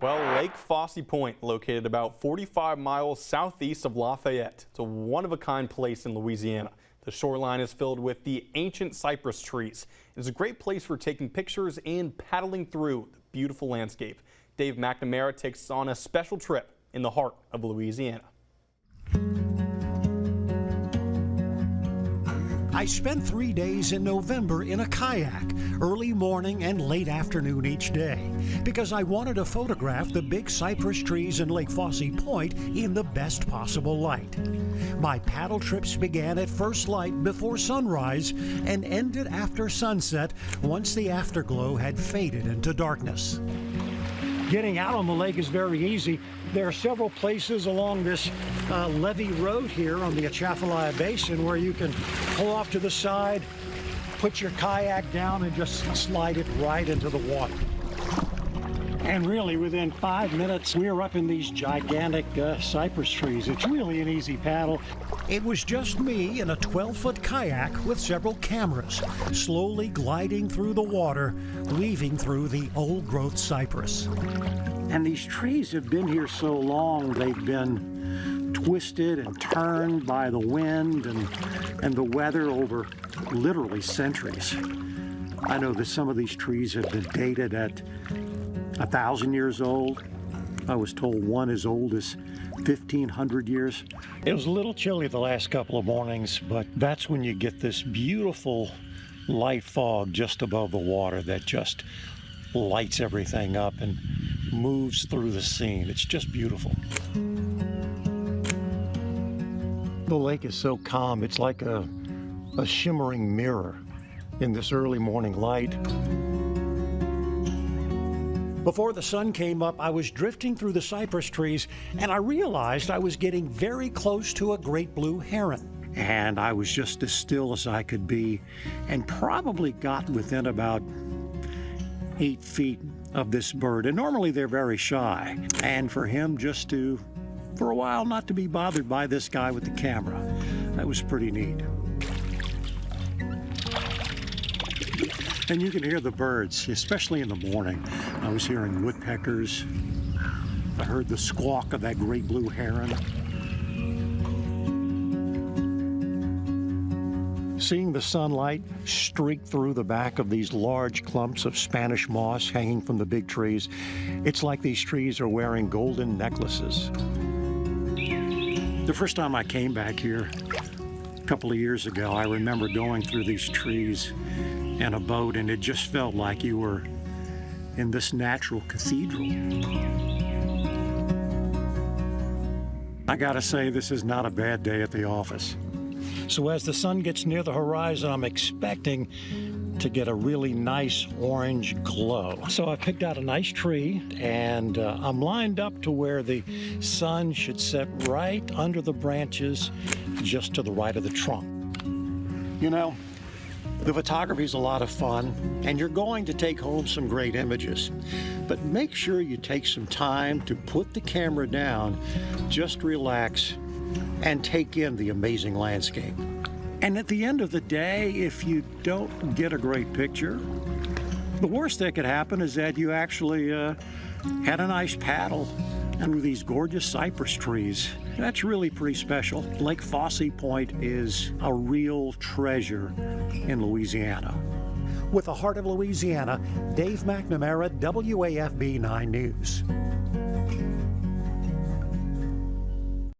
Well, Lake Fausse Pointe, located about 45 miles southeast of Lafayette. It's a one-of-a-kind place in Louisiana. The shoreline is filled with the ancient cypress trees. It's a great place for taking pictures and paddling through the beautiful landscape. Dave McNamara takes us on a special trip in the heart of Louisiana. I spent 3 days in November in a kayak, early morning and late afternoon each day, because I wanted to photograph the big cypress trees in Lake Fausse Pointe in the best possible light. My paddle trips began at first light before sunrise and ended after sunset once the afterglow had faded into darkness. Getting out on the lake is very easy. There are several places along this levee road here on the Atchafalaya Basin where you can pull off to the side, put your kayak down, and just slide it right into the water. And really, within 5 minutes, we're up in these gigantic cypress trees. It's really an easy paddle. It was just me in a 12-foot kayak with several cameras, slowly gliding through the water, weaving through the old-growth cypress. And these trees have been here so long, they've been twisted and turned by the wind and the weather over literally centuries. I know that some of these trees have been dated at 1,000 years old. I was told one as old as 1,500 years. It was a little chilly the last couple of mornings, but that's when you get this beautiful light fog just above the water that just lights everything up and moves through the scene. It's just beautiful. The lake is so calm. It's like a shimmering mirror in this early morning light. Before the sun came up, I was drifting through the cypress trees, and I realized I was getting very close to a great blue heron. And I was just as still as I could be, and probably got within about 8 feet of this bird. And normally they're very shy. And for him just to, for a while, not to be bothered by this guy with the camera, that was pretty neat. And you can hear the birds, especially in the morning. I was hearing woodpeckers. I heard the squawk of that great blue heron. Seeing the sunlight streak through the back of these large clumps of Spanish moss hanging from the big trees, it's like these trees are wearing golden necklaces. The first time I came back here a couple of years ago, I remember going through these trees in a boat, and it just felt like you were in this natural cathedral. I gotta say, this is not a bad day at the office. So as the sun gets near the horizon, I'm expecting to get a really nice orange glow. So I picked out a nice tree, and I'm lined up to where the sun should set right under the branches, just to the right of the trunk. You know, the photography is a lot of fun, and you're going to take home some great images. But make sure you take some time to put the camera down, just relax, and take in the amazing landscape. And at the end of the day, if you don't get a great picture, the worst that could happen is that you actually had a nice paddle through these gorgeous cypress trees. That's really pretty special. Lake Fausse Pointe is a real treasure in Louisiana. With the heart of Louisiana, Dave McNamara, WAFB 9 News.